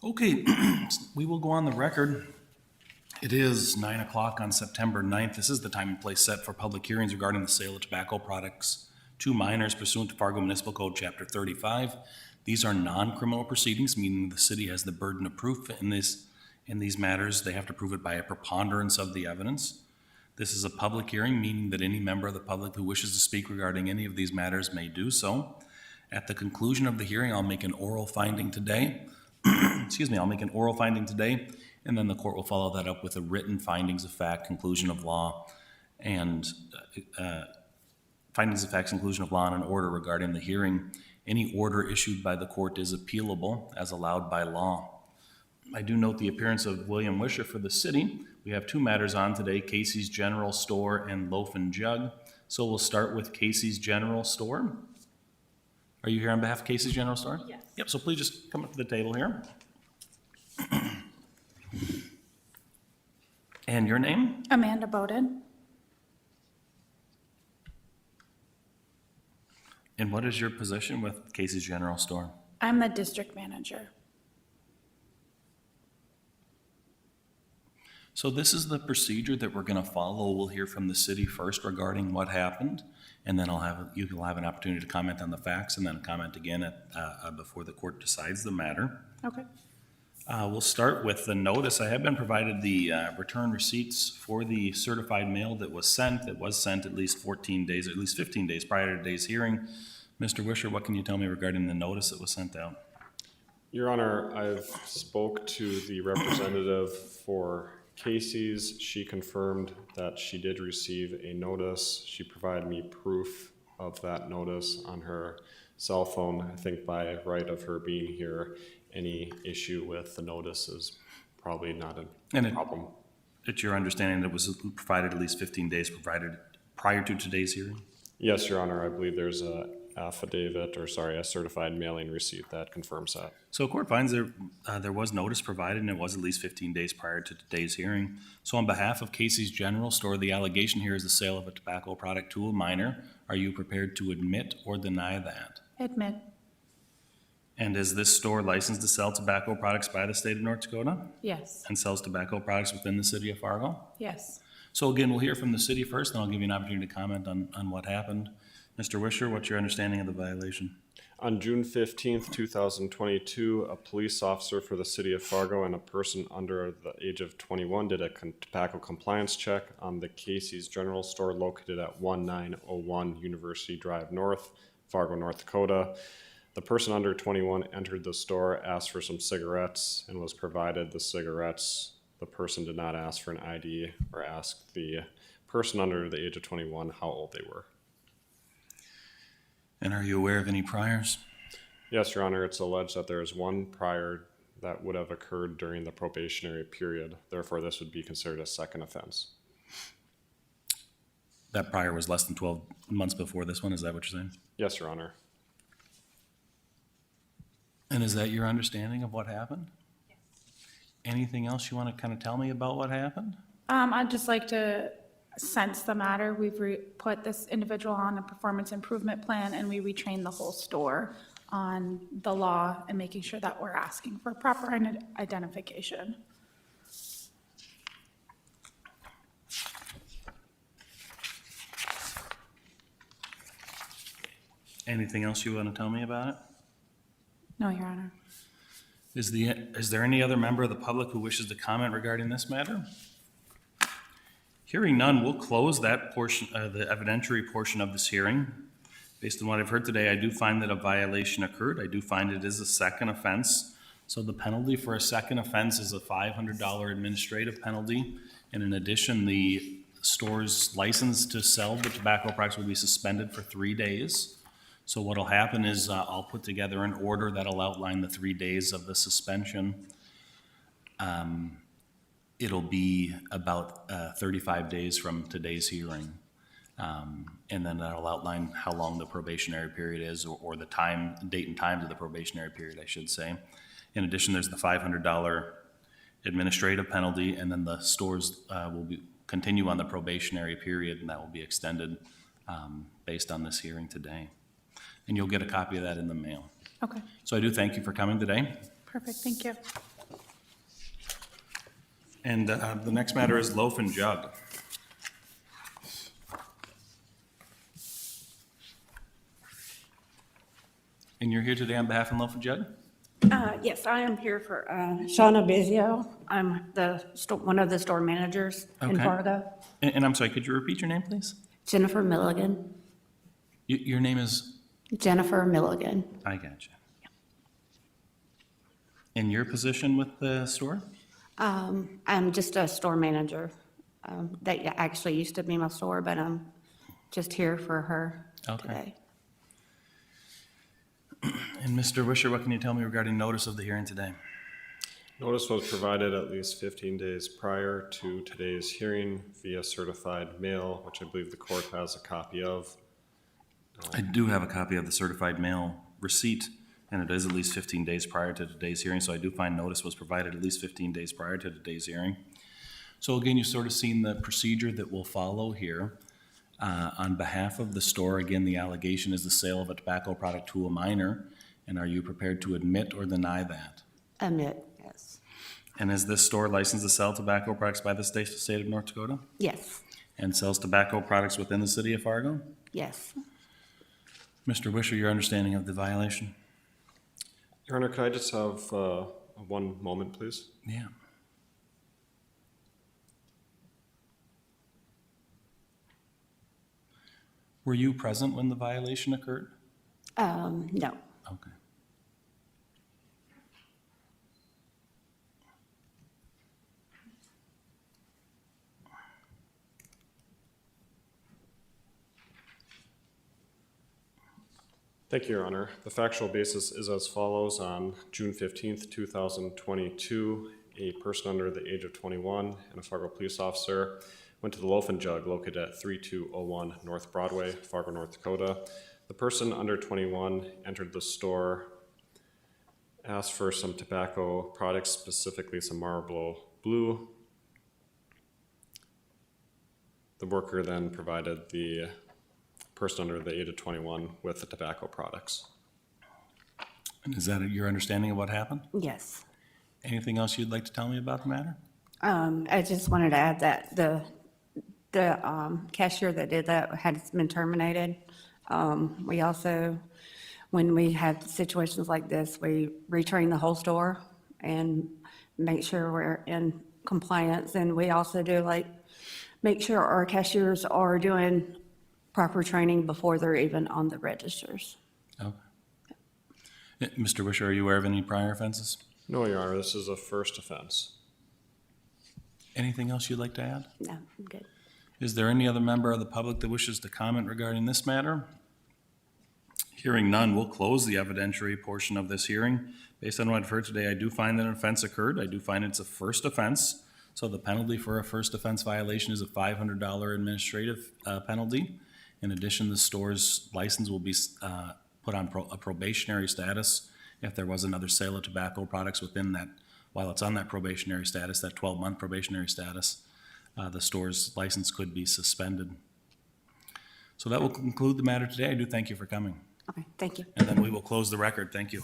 Okay, we will go on the record. It is 9 o'clock on September 9th. This is the time and place set for public hearings regarding the sale of tobacco products to minors pursuant to Fargo Municipal Code, Chapter 35. These are non-criminal proceedings, meaning the city has the burden of proof in these matters. They have to prove it by a preponderance of the evidence. This is a public hearing, meaning that any member of the public who wishes to speak regarding any of these matters may do so. At the conclusion of the hearing, I'll make an oral finding today. I'll make an oral finding today, and then the court will follow that up with a written findings of fact, conclusion of law, and findings of facts, conclusion of law, and an order regarding the hearing. Any order issued by the court is appealable as allowed by law. I do note the appearance of William Wisher for the city. We have two matters on today, Casey's General Store and Loaf N Jug. So we'll start with Casey's General Store. Are you here on behalf of Casey's General Store? Yes. Yep, so please just come up to the table here. And your name? Amanda Bowden. And what is your position with Casey's General Store? I'm the district manager. So this is the procedure that we're going to follow. We'll hear from the city first regarding what happened, and then you will have an opportunity to comment on the facts and then comment again before the court decides the matter. Okay. We'll start with the notice. I have been provided the return receipts for the certified mail that was sent. It was sent at least 14 days, at least 15 days prior to today's hearing. Mr. Wisher, what can you tell me regarding the notice that was sent out? Your Honor, I've spoke to the representative for Casey's. She confirmed that she did receive a notice. She provided me proof of that notice on her cell phone. I think by right of her being here, any issue with the notice is probably not a problem. It's your understanding that it was provided at least 15 days provided prior to today's hearing? Yes, Your Honor. I believe there's a certified mailing receipt that confirms that. So court finds there was notice provided and it was at least 15 days prior to today's hearing. So on behalf of Casey's General Store, the allegation here is the sale of a tobacco product to a minor. Are you prepared to admit or deny that? Admit. And is this store licensed to sell tobacco products by the state of North Dakota Yes. and sells tobacco products within the city of Fargo? Yes. So again, we'll hear from the city first, and I'll give you an opportunity to comment on what happened. Mr. Wisher, what's your understanding of the violation? On June 15th, 2022, a police officer for the city of Fargo and a person under the age of 21 did a tobacco compliance check on the Casey's General Store located at 1901 University Drive North, Fargo, North Dakota. The person under 21 entered the store, asked for some cigarettes, and was provided the cigarettes. The person did not ask for an ID or ask the person under the age of 21 how old they were. And are you aware of any priors? Yes, Your Honor, it's alleged that there is one prior that would have occurred during the probationary period. Therefore, this would be considered a second offense. That prior was less than 12 months before this one, is that what you're saying? Yes, Your Honor. And is that your understanding of what happened? Yes. Anything else you want to kind of tell me about what happened? I'd just like to sense the matter. We've put this individual on a performance improvement plan, and we retrained the whole store on the law and making sure that we're asking for proper identification. Anything else you want to tell me about it? No, Your Honor. Is there any other member of the public who wishes to comment regarding this matter? Hearing none, we'll close that portion, the evidentiary portion of this hearing. Based on what I've heard today, I do find that a violation occurred. I do find it is a second offense. So the penalty for a second offense is a $500 administrative penalty. And in addition, the store's license to sell the tobacco products will be suspended for 3 days. So what'll happen is I'll put together an order that'll outline the 3 days of the suspension. It'll be about 35 days from today's hearing. And then that'll outline how long the probationary period is, or the date and times of the probationary period, I should say. In addition, there's the $500 administrative penalty, and then the stores will continue on the probationary period, and that will be extended based on this hearing today. And you'll get a copy of that in the mail. Okay, So I do thank you for coming today. perfect. Thank you. And the next matter is Loaf N Jug. And you're here today on behalf of Loaf N Jug? Yes, I am here for Shauna Bizio. I'm one of the store managers in Okay. Fargo. And I'm sorry, could you repeat your name, please? Jennifer Milligan. Your name is? Jennifer Milligan. I got you. And your position with the store? I'm just a store manager. That actually used to be my store, but I'm just here for her Okay. today. And Mr. Wisher, what can you tell me regarding notice of the hearing today? Notice was provided at least 15 days prior to today's hearing via certified mail, which I believe the court has a copy of. I do have a copy of the certified mail receipt, and it is at least 15 days prior to today's hearing, so I do find notice was provided at least 15 days prior to today's hearing. So again, you've sort of seen the procedure that will follow here. On behalf of the store, again, the allegation is the sale of a tobacco product to a minor, and are you prepared to admit or deny that? Admit, yes. And is this store licensed to sell tobacco products by the state of North Dakota? Yes, And sells tobacco products within the city of Fargo? yes. Mr. Wisher, your understanding of the violation? Your Honor, could I just have one moment, please? Yeah. Were you present when the violation occurred? No. Okay. Thank you, Your Honor. The factual basis is as follows. On June 15th, 2022, a person under the age of 21 and a Fargo police officer went to the Loaf N Jug located at 3201 North Broadway, Fargo, North Dakota. The person under 21 entered the store, asked for some tobacco products, specifically some Marlboro Blue. The worker then provided the person under the age of 21 with the tobacco products. And is that your understanding of what happened? Yes. Anything else you'd like to tell me about the matter? I just wanted to add that the cashier that did that has been terminated. We also, when we have situations like this, we retrain the whole store and make sure we're in compliance. And we also do make sure our cashiers are doing proper training before they're even on the registers. Okay. Mr. Wisher, are you aware of any prior offenses? No, Your Honor, this is a first offense. Anything else you'd like to add? No, I'm good. Is there any other member of the public that wishes to comment regarding this matter? Hearing none, we'll close the evidentiary portion of this hearing. Based on what I've heard today, I do find that an offense occurred. I do find it's a first offense. So the penalty for a first offense violation is a $500 administrative penalty. In addition, the store's license will be put on a probationary status if there was another sale of tobacco products within that, while it's on that probationary status, that 12-month probationary status, the store's license could be suspended. So that will conclude the matter today. I do thank you for coming. Okay, thank you. And then we will close the record. Thank you.